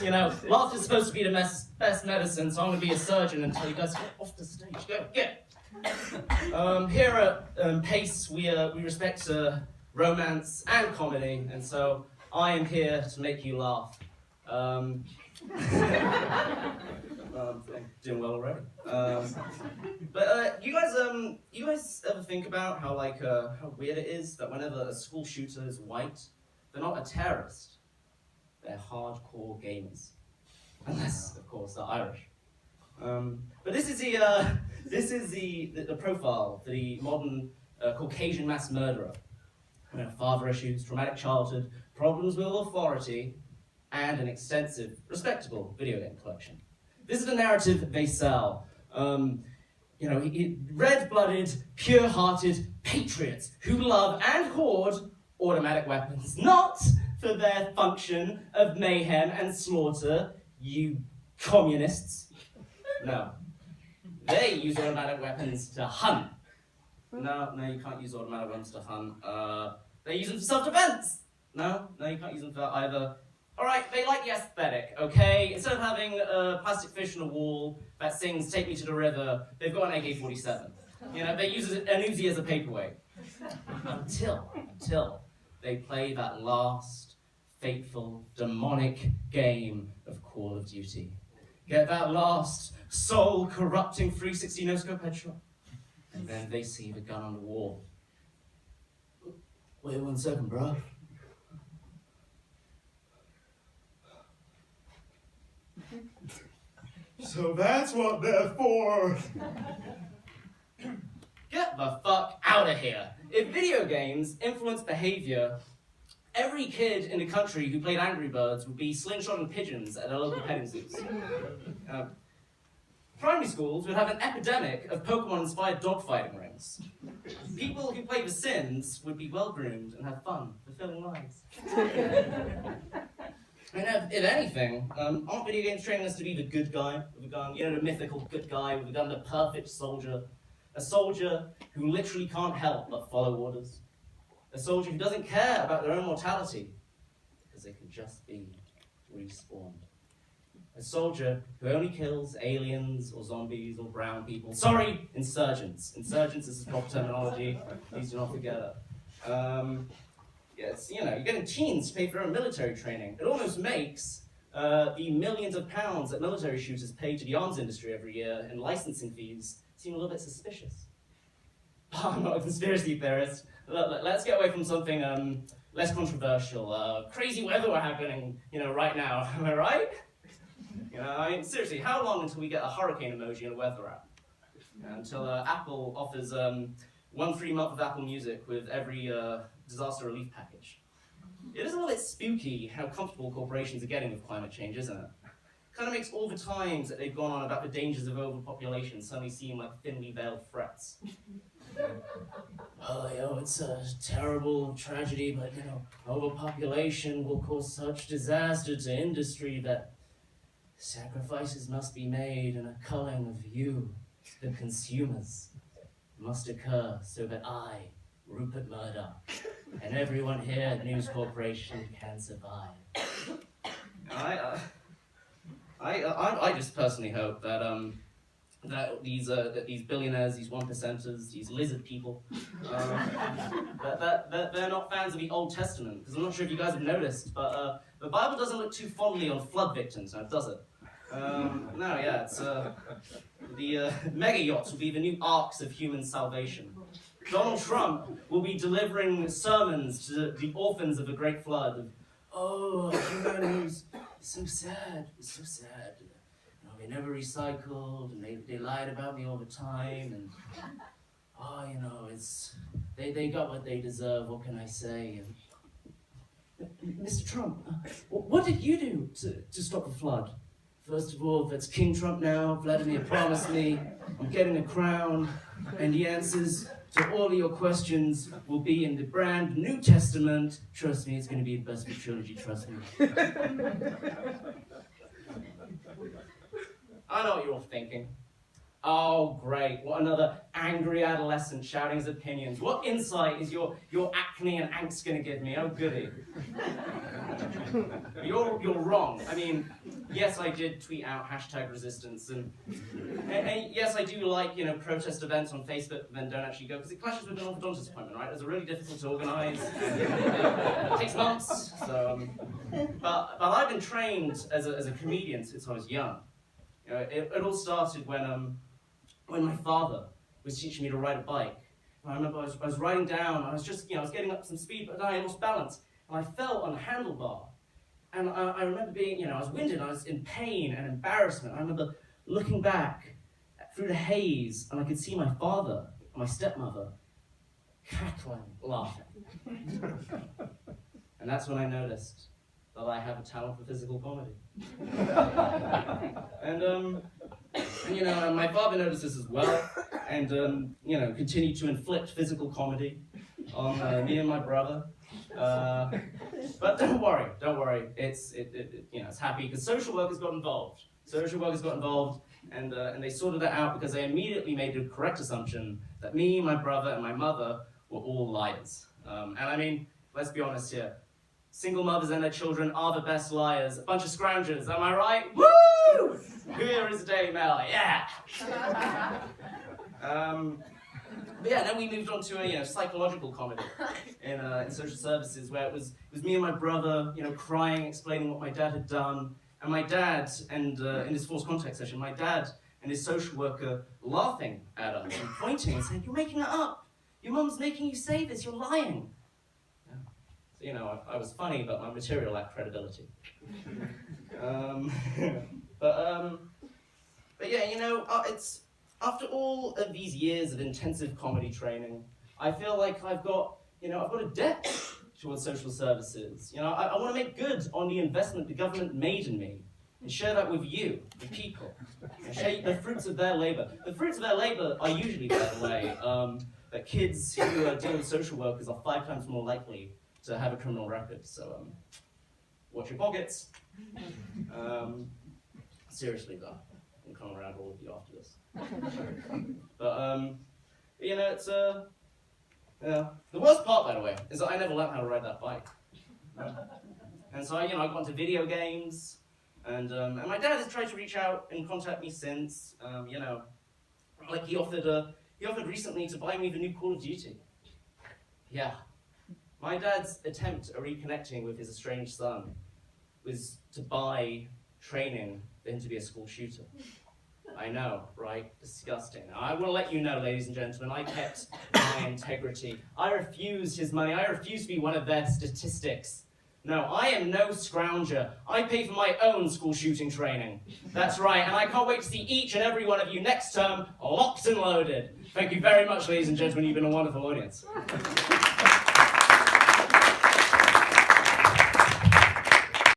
but, laughter's supposed to be the best medicine, so I'm going to be a surgeon until you guys get off the stage. Go, get. Here at Pace, we respect romance and comedy, and so I am here to make you laugh. I'm doing well already. But you guys ever think about how weird it is that whenever a school shooter is white, they're not a terrorist, they're hardcore gamers, unless of course they're Irish. But this is the profile for the modern Caucasian mass murderer. Father issues, traumatic childhood, problems with authority, and an extensive, respectable video game collection. This is the narrative they sell. Red-blooded, pure-hearted patriots who love and hoard automatic weapons, not for their function of mayhem and slaughter, you communists. No. They use automatic weapons to hunt. No, you can't use automatic weapons to hunt. They use them for self-defense. No, you can't use them for either. Alright, they like the aesthetic, okay? Instead of having a plastic fish on a wall that sings "Take Me to the River," they've got an AK-47. They use an Uzi as a paperweight. Until they play that last, fateful, demonic game of Call of Duty. Get that last, soul-corrupting 360 no-scope headshot. And then they see the gun on the wall. Wait 1 second, bro. So that's what they're for. Get the fuck out of here. If video games influence behavior, every kid in the country who played Angry Birds would be slingshotting pigeons at a local petting zoos. Primary schools would have an epidemic of Pokemon-inspired dogfighting rings. People who play The Sims would be well-groomed and have fun, fulfilling lives. And if anything, aren't video games training us to be the good guy with a gun? The mythical good guy with a gun, the perfect soldier. A soldier who literally can't help but follow orders. A soldier who doesn't care about their own mortality, because they can just be respawned. A soldier who only kills aliens or zombies or brown people. Sorry, insurgents. Insurgents is the proper terminology. Please do not forget it. Yes, you're getting teens to pay for their own military training. It almost makes the millions of pounds that military shooters pay to the arms industry every year in licensing fees seem a little bit suspicious. I'm not a conspiracy theorist. Let's get away from something less controversial. Crazy weather we're happening, right now. Am I right? Seriously, how long until we get a hurricane emoji in a weather app? Until Apple offers 1 free month of Apple Music with every disaster relief package. It is a little bit spooky how comfortable corporations are getting with climate change, isn't it? Kind of makes all the times that they've gone on about the dangers of overpopulation suddenly seem like thinly veiled threats. It's a terrible tragedy, but overpopulation will cause such disaster to industry that sacrifices must be made, and a culling of you, the consumers, must occur so that I, Rupert Murdoch, and everyone here at News Corporation can survive. I just personally hope that that these billionaires, these 1%ers, these lizard people, that they're not fans of the Old Testament, because I'm not sure if you guys have noticed, but the Bible doesn't look too fondly on flood victims, now does it? It's the mega yachts will be the new arcs of human salvation. Donald Trump will be delivering sermons to the orphans of the Great Flood. Humanity's so sad. It's so sad. They never recycled, and they lied about me all the time, and they got what they deserve. What can I say? And, Mr. Trump, what did you do to stop the flood? First of all, that's King Trump now. Vladimir promised me I'm getting a crown, and the answers to all of your questions will be in the brand New Testament. Trust me, it's going to be the best of the trilogy, trust me. I know what you're all thinking. Oh, great, what another angry adolescent shouting his opinions. What insight is your acne and angst going to give me? Oh, goody. You're wrong. I mean, yes, I did tweet out #resistance, and yes, I do like, protest events on Facebook, but then don't actually go, because it clashes with an orthodontist appointment, right? Those are really difficult to organise, it takes months, so, but I've been trained as a comedian since I was young. It all started when my father was teaching me to ride a bike. And I remember I was riding down, I was just, I was getting up some speed, but then I lost balance, and I fell on the handlebar. And I remember being, I was winded, I was in pain and embarrassment. I remember looking back through the haze, and I could see my father and my stepmother cackling, laughing. And that's when I noticed that I have a talent for physical comedy. And my father noticed this as well, and, continued to inflict physical comedy on me and my brother. But don't worry. It's happy because social workers got involved. And they sorted that out because they immediately made the correct assumption that me, my brother, and my mother were all liars. And I mean, let's be honest here. Single mothers and their children are the best liars. A bunch of scroungers, am I right? Woo! Here is the Daily Mail, yeah! But yeah, then we moved on to a psychological comedy in social services, where it was me and my brother, crying, explaining what my dad had done, and my dad, and in this forced contact session, my dad and his social worker laughing at us and pointing and saying, "You're making it up. Your mum's making you say this. You're lying." Yeah. So I was funny, but my material lacked credibility. But yeah, it's. After all of these years of intensive comedy training, I feel like I've got a debt towards social services. I want to make good on the investment the government made in me and share that with you, the people, and share the fruits of their labor. The fruits of their labor are usually, by the way, that kids who deal with social workers are 5 times more likely to have a criminal record. So watch your pockets. Seriously though, I'm coming around all of you after this. But it's the worst part, by the way, is that I never learned how to ride that bike. And so I got into video games, and my dad has tried to reach out and contact me since. Like he offered recently to buy me the new Call of Duty. Yeah, my dad's attempt at reconnecting with his estranged son was to buy training for him to be a school shooter. I know, right? Disgusting. I will let you know, ladies and gentlemen, I kept my integrity. I refused his money. I refused to be one of their statistics. No, I am no scrounger. I pay for my own school shooting training. That's right, and I can't wait to see each and every one of you next term locked and loaded. Thank you very much, ladies and gentlemen. You've been a wonderful audience.